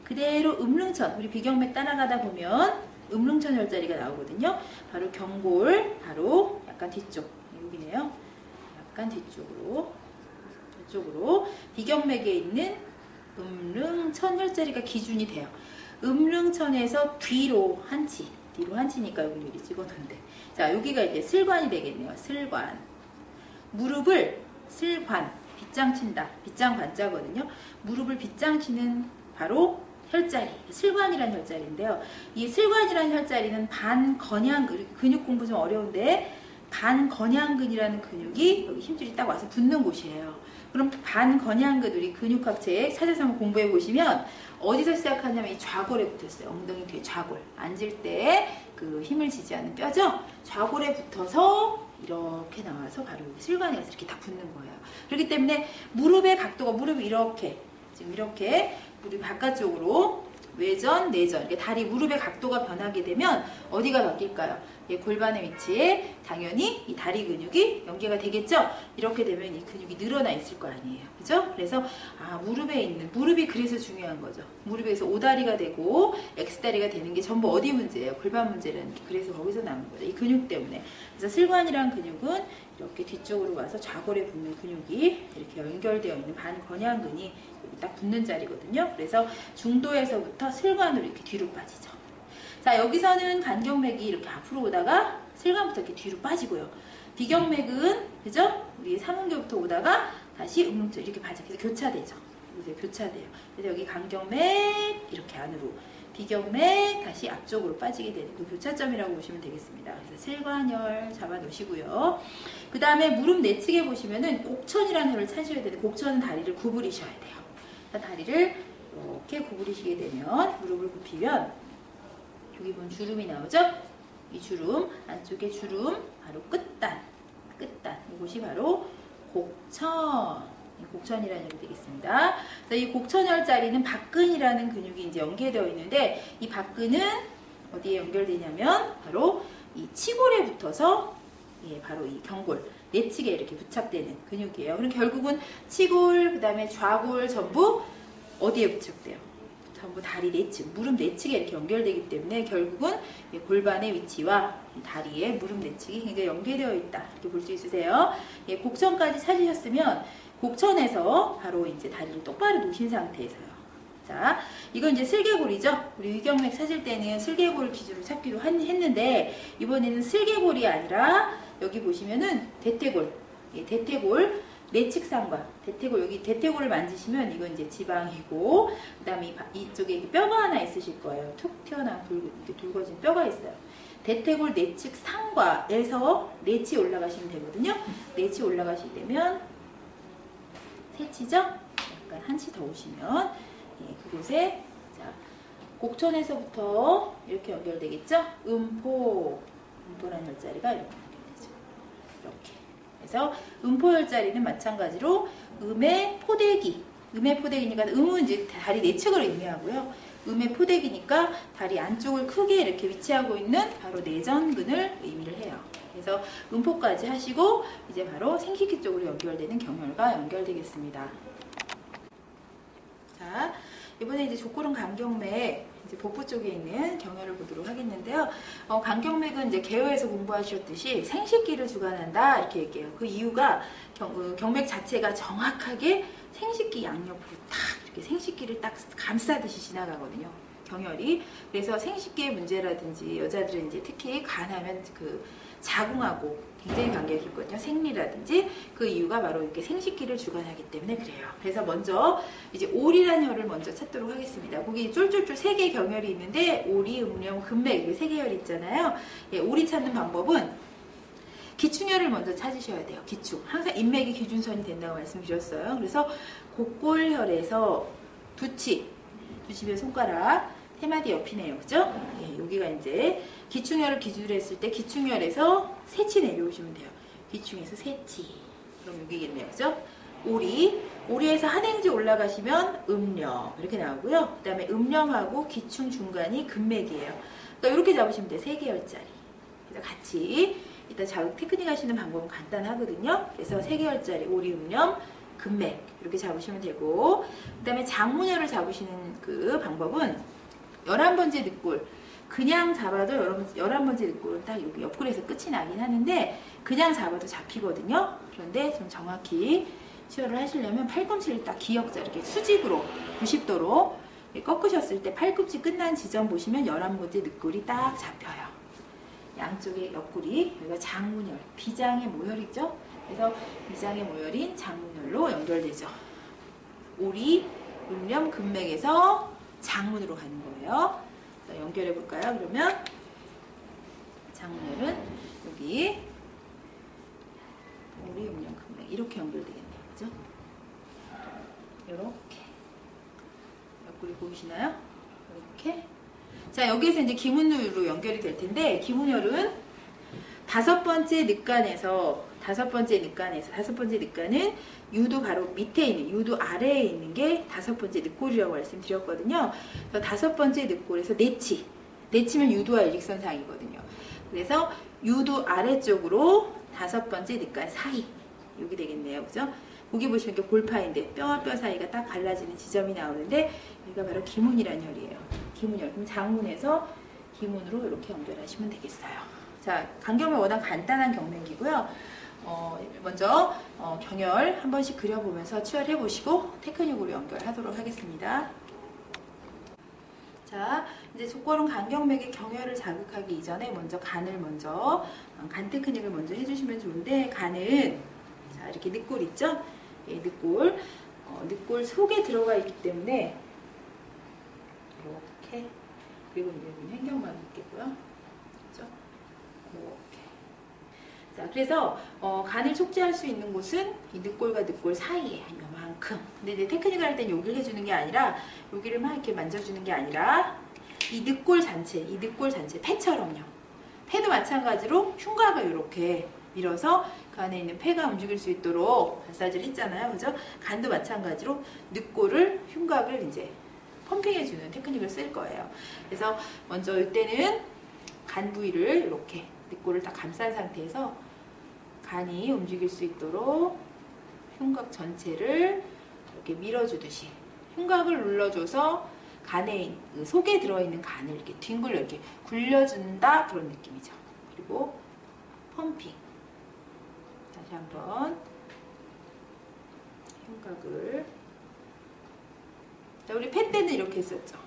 그대로 음릉천, 우리 비경맥 따라가다 보면 음릉천 혈자리가 나오거든요. 바로 경골, 바로 약간 뒤쪽, 여기네요. 약간 뒤쪽으로 비경맥에 있는 음릉천 혈자리가 기준이 돼요. 음릉천에서 뒤로 한치니까 여기 미리 찍어놓는데 자 여기가 이제 슬관이 되겠네요. 슬관 무릎을 슬관 빗장 친다. 빗장 관자거든요. 무릎을 빗장 치는 바로 혈자리, 슬관이라는 혈자리인데요. 이 슬관이라는 혈자리는 반건양 근육 공부 좀 어려운데 반건양근이라는 근육이 여기 힘줄이 딱 와서 붙는 곳이에요. 그럼 반건양근 우리 근육학책 찾아서 한번 공부해 보시면 어디서 시작하냐면 이 좌골에 붙었어요. 엉덩이 뒤에 좌골. 앉을 때 그 힘을 지지하는 뼈죠. 좌골에 붙어서 이렇게 나와서 바로 슬관에 가서 이렇게 딱 붙는 거예요. 그렇기 때문에 무릎의 각도가 무릎이 이렇게 지금 이렇게 무릎 바깥쪽으로 외전, 내전 이렇게 다리 무릎의 각도가 변하게 되면 어디가 바뀔까요? 예, 골반의 위치에 당연히 이 다리 근육이 연계가 되겠죠? 이렇게 되면 이 근육이 늘어나 있을 거 아니에요. 그죠? 그래서 무릎에 있는 무릎이 그래서 중요한 거죠. 무릎에서 O다리가 되고 X다리가 되는 게 전부 어디 문제예요? 골반 문제라는 게 그래서 거기서 나오는 거죠. 이 근육 때문에. 그래서 슬관이라는 근육은 이렇게 뒤쪽으로 와서 좌골에 붙는 근육이 이렇게 연결되어 있는 반건양근이 여기 딱 붙는 자리거든요. 그래서 중도에서부터 슬관으로 이렇게 뒤로 빠지죠. 자, 여기서는 간경맥이 이렇게 앞으로 오다가 슬관부터 이렇게 뒤로 빠지고요. 비경맥은 그죠? 우리 삼음교부터 오다가 다시 음릉쪽 이렇게 빠져. 그래서 교차되죠. 이제 교차돼요. 그래서 여기 간경맥 이렇게 안으로, 비경맥 다시 앞쪽으로 빠지게 되는 그 교차점이라고 보시면 되겠습니다. 그래서 슬관혈 잡아 놓으시고요. 그 다음에 무릎 내측에 보시면은 곡천이라는 혈을 찾으셔야 되는데, 곡천은 다리를 구부리셔야 돼요. 다리를 이렇게 구부리시게 되면, 무릎을 굽히면 여기 보면 주름이 나오죠? 이 주름, 안쪽에 주름, 바로 끝단, 이곳이 바로 곡천. 곡천이라는 혈이 되겠습니다. 이 곡천혈 자리는 박근이라는 근육이 이제 연계되어 있는데, 이 박근은 어디에 연결되냐면 바로 이 치골에 붙어서, 예, 바로 이 경골 내측에 이렇게 부착되는 근육이에요. 그럼 결국은 치골, 그 다음에 좌골 전부 어디에 부착돼요? 전부 다리 내측, 무릎 내측에 이렇게 연결되기 때문에 결국은 골반의 위치와 다리의 무릎 내측이 굉장히 연계되어 있다, 이렇게 볼 수 있으세요. 예, 곡천까지 찾으셨으면 곡천에서 바로 이제 다리를 똑바로 놓으신 상태에서요. 자, 이건 이제 슬개골이죠. 우리 위경맥 찾을 때는 슬개골 기준으로 찾기로 했는데, 이번에는 슬개골이 아니라 여기 보시면은 대퇴골, 예, 대퇴골 내측상과 대퇴골, 여기 대퇴골을 만지시면 이건 이제 지방이고, 그 다음에 이쪽에 뼈가 하나 있으실 거예요. 툭 튀어나온 이렇게 굵어진 뼈가 있어요. 대퇴골 내측 상과에서 내치 올라가시면 되거든요. 내치 올라가실 때면 세치죠? 약간 한치 더 오시면, 예, 그곳에, 자, 곡천에서부터 이렇게 연결되겠죠? 음포라는 혈자리가 이렇게 연결되죠. 이렇게. 그래서 음포혈자리는 마찬가지로 음의 포대기니까, 음은 이제 다리 내측을 의미하고요. 음의 포대기니까 다리 안쪽을 크게 이렇게 위치하고 있는 바로 내전근을 의미를 해요. 그래서 음포까지 하시고 이제 바로 생식기 쪽으로 연결되는 경혈과 연결되겠습니다. 자, 이번에 이제 족골은 간경맥, 이제 복부 쪽에 있는 경혈을 보도록 하겠는데요. 간경맥은 이제 개요에서 공부하셨듯이 생식기를 주관한다, 이렇게 얘기해요. 그 이유가 경맥 자체가 정확하게 생식기 양옆으로 딱 이렇게 생식기를 딱 감싸듯이 지나가거든요. 경혈이. 그래서 생식기의 문제라든지, 여자들은 이제 특히 간하면 그 자궁하고 굉장히 관계가 깊거든요. 생리라든지. 그 이유가 바로 이렇게 생식기를 주관하기 때문에 그래요. 그래서 먼저 이제 오리라는 혈을 먼저 찾도록 하겠습니다. 거기 쫄쫄쫄 3개의 경혈이 있는데, 오리, 음령, 금맥, 이게 3개 혈이 있잖아요. 예, 오리 찾는 방법은 기충혈을 먼저 찾으셔야 돼요. 기충. 항상 인맥이 기준선이 된다고 말씀드렸어요. 그래서 곡골혈에서 두치의 손가락 3마디 옆이네요. 그죠? 예, 여기가 이제 기충혈을 기준으로 했을 때 기충혈에서 세치 내려오시면 돼요. 기충에서 세치. 그럼 여기겠네요. 그죠? 오리에서 한행지 올라가시면 음령 이렇게 나오고요. 그 다음에 음령하고 기충 중간이 금맥이에요. 그러니까 이렇게 잡으시면 돼요. 3개 혈자리. 그래서 같이 일단 자극 테크닉 하시는 방법은 간단하거든요. 그래서 3개 혈자리, 오리, 음령, 금맥 이렇게 잡으시면 되고, 그 다음에 장문혈을 잡으시는 그 방법은 11번째 늑골, 그냥 잡아도 11번째 늑골은 딱 여기 옆구리에서 끝이 나긴 하는데, 그냥 잡아도 잡히거든요. 그런데 좀 정확히 치료를 하시려면 팔꿈치를 딱 기역자 이렇게 수직으로 90도로 꺾으셨을 때 팔꿈치 끝난 지점 보시면 11번째 늑골이 딱 잡혀요. 양쪽의 옆구리, 여기가 장문혈, 비장의 모혈이죠. 그래서 비장의 모혈인 장문혈로 연결되죠. 오리, 음령, 금맥에서 장문으로 가는 거예요. 연결해 볼까요? 그러면 장문혈은 여기 오리, 음령, 금맥 이렇게 연결되겠네요. 그죠? 이렇게 옆구리 보이시나요? 이렇게. 자, 여기에서 이제 기문혈로 연결이 될 텐데, 기문혈은 5번째 늑간은 유두 바로 밑에 있는, 유두 아래에 있는 게 5번째 늑골이라고 말씀드렸거든요. 그래서 5번째 늑골에서 내치면 유두와 일직선상이거든요. 그래서 유두 아래쪽으로 5번째 늑간 사이, 여기 되겠네요. 그죠? 거기 보시면 이렇게 골파인데 뼈와 뼈 사이가 딱 갈라지는 지점이 나오는데, 여기가 바로 기문이라는 혈이에요. 기문혈. 그럼 장문에서 기문으로 이렇게 연결하시면 되겠어요. 자, 간경맥 워낙 간단한 경맥이고요. 먼저 경혈 한 번씩 그려보면서 치열해 보시고 테크닉으로 연결하도록 하겠습니다. 자, 이제 족골은 간경맥의 경혈을 자극하기 이전에 먼저 간 테크닉을 먼저 해주시면 좋은데, 간은 자, 이렇게 늑골 있죠? 예, 늑골. 늑골 속에 들어가 있기 때문에 이렇게, 그리고 이제 횡격막이 있겠고요. 그렇죠? 이렇게. 자, 그래서 간을 촉지할 수 있는 곳은 이 늑골과 늑골 사이에 이만큼. 근데 이제 테크닉을 할 땐 여기를 해주는 게 아니라, 여기를 막 이렇게 만져주는 게 아니라 이 늑골 전체, 폐처럼요. 폐도 마찬가지로 흉곽을 이렇게 밀어서 그 안에 있는 폐가 움직일 수 있도록 마사지를 했잖아요. 그죠? 간도 마찬가지로 늑골을, 흉곽을 이제 펌핑해주는 테크닉을 쓸 거예요. 그래서 먼저 이때는 간 부위를 이렇게 늑골을 다 감싼 상태에서 간이 움직일 수 있도록 흉곽 전체를 이렇게 밀어주듯이 흉곽을 눌러줘서 간에, 속에 들어있는 간을 이렇게 뒹굴려 이렇게 굴려준다, 그런 느낌이죠. 그리고 펌핑. 다시 한번 흉곽을. 자, 우리 폐 때는 이렇게 했었죠.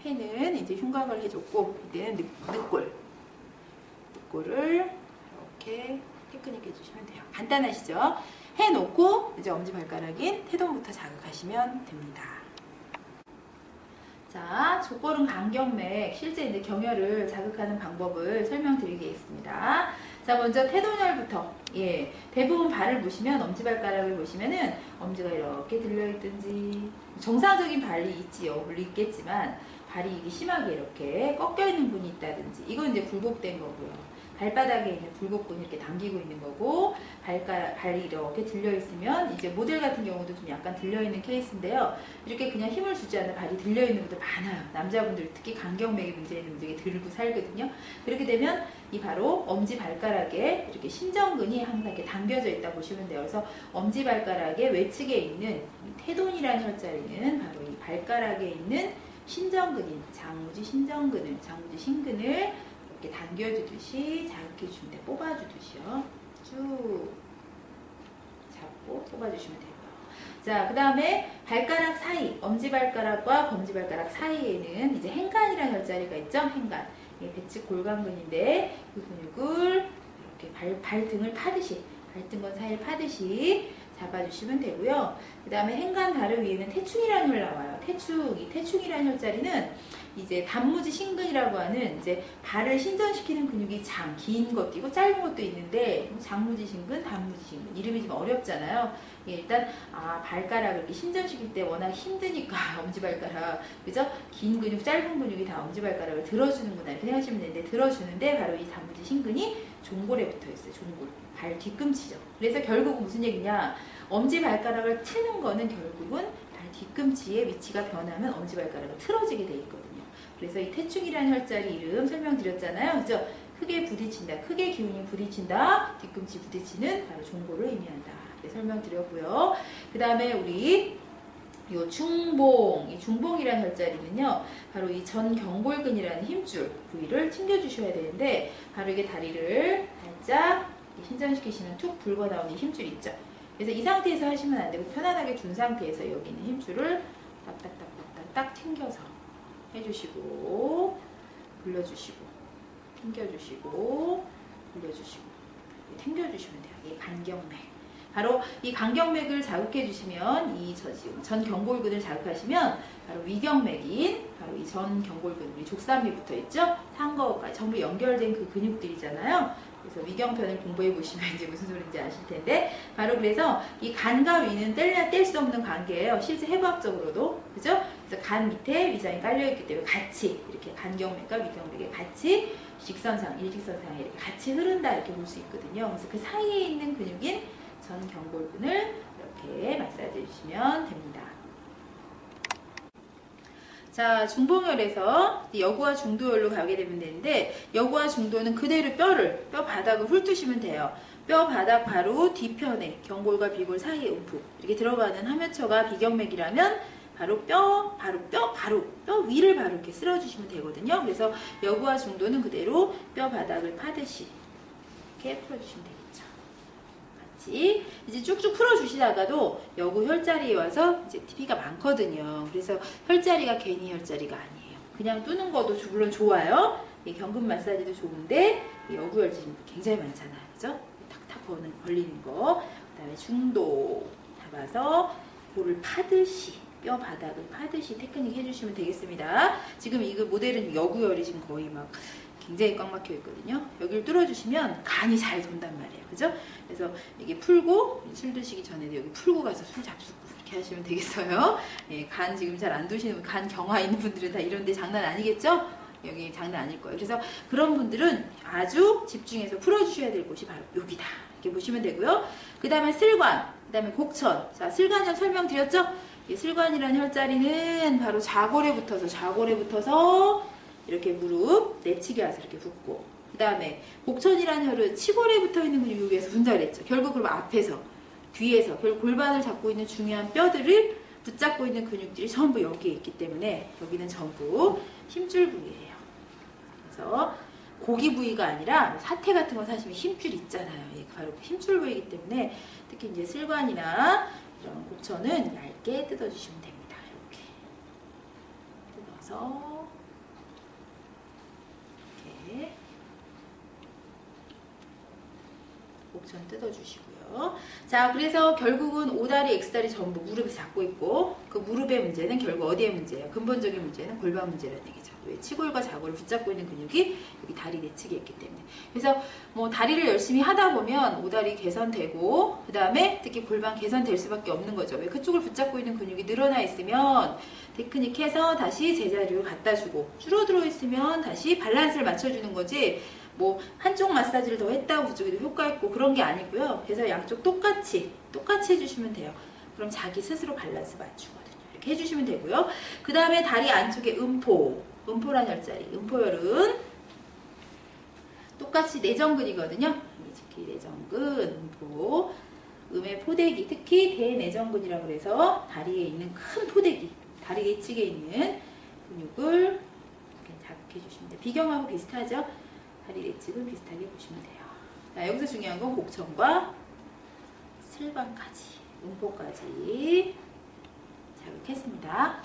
폐는 이제 흉곽을 해줬고, 이때는 늑골을 이렇게 테크닉 해주시면 돼요. 간단하시죠? 해놓고 이제 엄지발가락인 태동부터 자극하시면 됩니다. 자, 족골은 간경맥, 실제 이제 경혈을 자극하는 방법을 설명드리겠습니다. 자, 먼저 태동혈부터. 예, 대부분 발을 보시면, 엄지발가락을 보시면은 엄지가 이렇게 들려있든지, 정상적인 발이 있지요. 물론 있겠지만 발이 이게 심하게 이렇게 꺾여 있는 분이 있다든지, 이건 이제 굴곡된 거고요. 발바닥에 있는 굴곡근이 이렇게 당기고 있는 거고, 발이 이렇게 들려있으면, 이제 모델 같은 경우도 좀 약간 들려있는 케이스인데요. 이렇게 그냥 힘을 주지 않는 발이 들려있는 분들 많아요. 남자분들 특히 간경맥에 문제 있는 분들이 들고 살거든요. 그렇게 되면 이 바로 엄지발가락에 이렇게 심전근이 항상 이렇게 당겨져 있다 보시면 돼요. 그래서 엄지발가락의 외측에 있는 태돈이라는 혈자리는 바로 이 발가락에 있는 심전근인 장무지 심전근을, 장무지 심근을 이렇게 당겨주듯이 자극해주시면 돼요. 뽑아주듯이요. 쭉 잡고 뽑아주시면 돼요. 자, 그 다음에 발가락 사이, 엄지발가락과 검지발가락 사이에는 이제 행간이라는 혈자리가 있죠. 행간. 예, 배측 골간근인데 그 근육을 이렇게 발등을 파듯이, 발등건 사이를 파듯이 잡아주시면 되고요. 그 다음에 행간 다리 위에는 태충이라는 혈 나와요. 태충. 이 태충이라는 혈자리는 이제 단무지 신근이라고 하는 이제 발을 신전시키는 근육이 긴 것도 있고 짧은 것도 있는데, 장무지 신근, 단무지 신근. 이름이 좀 어렵잖아요. 예, 일단 발가락을 이렇게 신전시킬 때 워낙 힘드니까 엄지발가락, 그죠? 긴 근육, 짧은 근육이 다 엄지발가락을 들어주는구나 이렇게 생각하시면 되는데, 들어주는데 바로 이 단무지 신근이 종골에 붙어 있어요. 종골. 발 뒤꿈치죠. 그래서 결국은 무슨 얘기냐? 엄지발가락을 트는 거는 결국은 발 뒤꿈치의 위치가 변하면 엄지발가락을 틀어지게 돼 있거든요. 그래서 이 태충이라는 혈자리 이름 설명드렸잖아요. 그죠? 크게 부딪힌다. 크게 기운이 부딪힌다. 뒤꿈치 부딪히는 바로 종골을 의미한다. 이렇게 설명드렸고요. 그 다음에 우리 요 중봉, 이 중봉이라는 혈자리는요, 바로 이 전경골근이라는 힘줄 부위를 챙겨주셔야 되는데, 바로 이게 다리를 살짝 신전시키시면 툭 불고 나오는 힘줄 있죠. 그래서 이 상태에서 하시면 안 되고, 편안하게 둔 상태에서 여기 있는 힘줄을 딱딱딱딱딱 튕겨서 해주시고, 불려주시고, 튕겨주시고, 불려주시고, 튕겨주시면 돼요. 이게 간경맥. 바로 이 간경맥을 자극해 주시면, 이 지금 전경골근을 자극하시면 바로 위경맥인 바로 이 전경골근, 우리 족삼이 붙어 있죠? 상거까지 전부 연결된 그 근육들이잖아요. 그래서 위경편을 공부해 보시면 이제 무슨 소리인지 아실 텐데, 바로 그래서 이 간과 위는 뗄 수 없는 관계예요. 실제 해부학적으로도. 그죠? 그래서 간 밑에 위장이 깔려 있기 때문에 같이 이렇게 간경맥과 위경맥이 같이 직선상, 일직선상에 이렇게 같이 흐른다 이렇게 볼 수 있거든요. 그래서 그 사이에 있는 근육인 전경골근을 이렇게 마사지 해주시면 됩니다. 자, 중봉혈에서 여구와 중도혈로 가게 되면 되는데, 여구와 중도는 그대로 뼈 바닥을 훑으시면 돼요. 뼈 바닥 바로 뒤편에 경골과 비골 사이에 움푹 이렇게 들어가는 함유처가 비경맥이라면 바로 뼈 위를 바로 이렇게 쓸어주시면 되거든요. 그래서 여구와 중도는 그대로 뼈 바닥을 파듯이 이렇게 풀어주시면 되겠죠. 이제 쭉쭉 풀어주시다가도 여구 혈자리에 와서 이제 TP가 많거든요. 그래서 혈자리가 괜히 혈자리가 아니에요. 그냥 뜨는 것도 물론 좋아요. 경근 마사지도 좋은데 여구 혈자리 굉장히 많잖아요. 그죠? 탁탁 벌리는 거. 그 다음에 중도 잡아서 볼을 파듯이, 뼈 바닥을 파듯이 테크닉 해주시면 되겠습니다. 지금 이거 모델은 여구열이 지금 거의 막 굉장히 꽉 막혀 있거든요. 여기를 뚫어주시면 간이 잘 돈단 말이에요. 그죠? 그래서 이게 풀고, 술 드시기 전에도 여기 풀고 가서 술 잡수고 이렇게 하시면 되겠어요. 예, 간 지금 잘 안 도시는, 간 경화 있는 분들은 다 이런데 장난 아니겠죠? 여기 장난 아닐 거예요. 그래서 그런 분들은 아주 집중해서 풀어주셔야 될 곳이 바로 여기다. 이렇게 보시면 되고요. 그 다음에 슬관, 그 다음에 곡천. 자, 슬관은 설명드렸죠? 이 슬관이라는 혈자리는 바로 좌골에 붙어서 이렇게 무릎 내치게 와서 이렇게 붓고, 그 다음에 곡천이라는 혈은 치골에 붙어있는 근육 여기에서 분다 그랬죠. 결국 그럼 앞에서, 뒤에서, 결국 골반을 잡고 있는 중요한 뼈들을 붙잡고 있는 근육들이 전부 여기에 있기 때문에 여기는 전부 힘줄 부위예요. 그래서 고기 부위가 아니라 사태 같은 거 사시면 힘줄 있잖아요. 예, 바로 힘줄 부위이기 때문에 특히 이제 슬관이나 이런 곡천은 얇게 뜯어주시면 됩니다. 이렇게 뜯어서 이렇게 곡천 뜯어주시고요. 자, 그래서 결국은 오다리, X다리 전부 무릎에 잡고 있고, 그 무릎의 문제는 결국 어디의 문제예요? 근본적인 문제는 골반 문제라는 얘기죠. 왜? 치골과 좌골을 붙잡고 있는 근육이 여기 다리 내측에 있기 때문에. 그래서 뭐 다리를 열심히 하다 보면 오다리 개선되고, 그 다음에 특히 골반 개선될 수밖에 없는 거죠. 왜? 그쪽을 붙잡고 있는 근육이 늘어나 있으면 테크닉 해서 다시 제자리로 갖다 주고, 줄어들어 있으면 다시 밸런스를 맞춰주는 거지, 뭐 한쪽 마사지를 더 했다고 그쪽에도 효과 있고 그런 게 아니고요. 그래서 양쪽 똑같이 해주시면 돼요. 그럼 자기 스스로 밸런스 맞추거든요. 이렇게 해주시면 되고요. 그 다음에 다리 안쪽에 음포란 혈자리, 음포혈은 똑같이 내전근이거든요. 특히 내전근, 음포, 음의 포대기, 특히 대내전근이라고 해서 다리에 있는 큰 포대기, 다리 내측에 있는 근육을 이렇게 자극해 주시면 돼요. 비경하고 비슷하죠? 다리 내측을 비슷하게 보시면 돼요. 자, 여기서 중요한 건 곡천과 슬관까지, 음포까지 자극했습니다.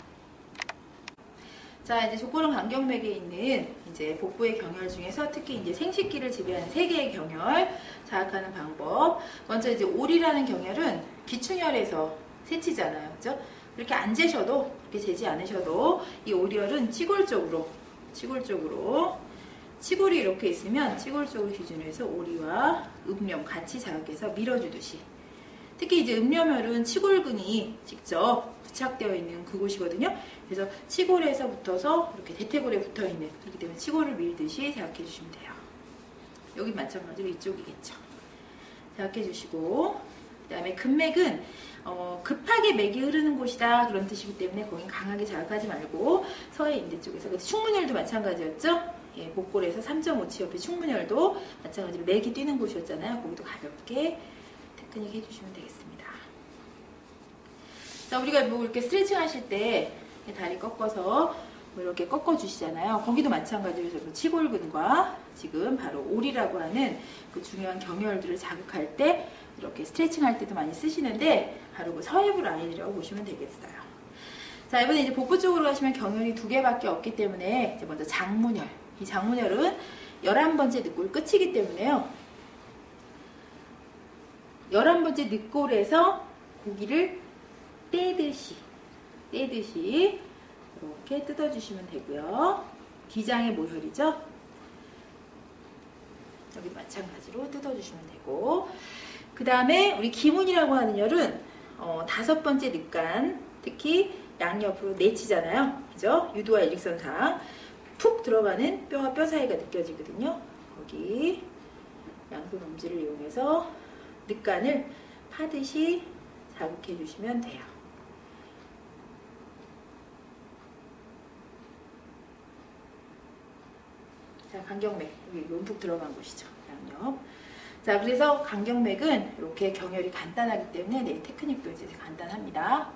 자, 이제 족골은 간경맥에 있는 이제 복부의 경혈 중에서 특히 이제 생식기를 지배하는 3개의 경혈 자극하는 방법. 먼저 이제 오리라는 경혈은 기충혈에서 새치잖아요. 그죠? 이렇게 안 재셔도, 이렇게 재지 않으셔도 이 오리혈은 치골 쪽으로 치골이 이렇게 있으면 치골 쪽을 기준으로 해서 오리와 음염 같이 자극해서 밀어주듯이, 특히 이제 음염혈은 치골근이 직접 부착되어 있는 그곳이거든요. 그래서 치골에서 붙어서 이렇게 대퇴골에 붙어 있는, 그렇기 때문에 치골을 밀듯이 자극해 주시면 돼요. 여기 마찬가지로 이쪽이겠죠. 자극해 주시고, 그 다음에 근맥은 급하게 맥이 흐르는 곳이다 그런 뜻이기 때문에 거긴 강하게 자극하지 말고 서해 인대 쪽에서, 충문혈도 마찬가지였죠. 예, 복골에서 3.5치 옆에 충문혈도 마찬가지로 맥이 뛰는 곳이었잖아요. 거기도 가볍게 테크닉 해주시면 되겠습니다. 자, 우리가 뭐 이렇게 스트레칭 하실 때 다리 꺾어서 뭐 이렇게 꺾어 주시잖아요. 거기도 마찬가지로 치골근과 지금 바로 오리라고 하는 그 중요한 경혈들을 자극할 때 이렇게 스트레칭 할 때도 많이 쓰시는데 바로 그 서해부 라인이라고 보시면 되겠어요. 자, 이번에 이제 복부 쪽으로 가시면 경혈이 2개밖에 없기 때문에 이제 먼저 장문혈. 이 장문혈은 11번째 늑골 끝이기 때문에요. 11번째 늑골에서 고기를 떼듯이 이렇게 뜯어주시면 되고요. 기장의 모혈이죠. 여기 마찬가지로 뜯어주시면 되고, 그 다음에 우리 기문이라고 하는 혈은 5번째 늑간, 특히 양옆으로 내치잖아요. 그죠? 유두와 일직선상 푹 들어가는 뼈와 뼈 사이가 느껴지거든요. 거기 양손 엄지를 이용해서 늑간을 파듯이 자극해 주시면 돼요. 자, 간경맥, 여기 움푹 들어간 곳이죠. 양옆. 자, 그래서 간경맥은 이렇게 경혈이 간단하기 때문에 네, 테크닉도 이제 간단합니다.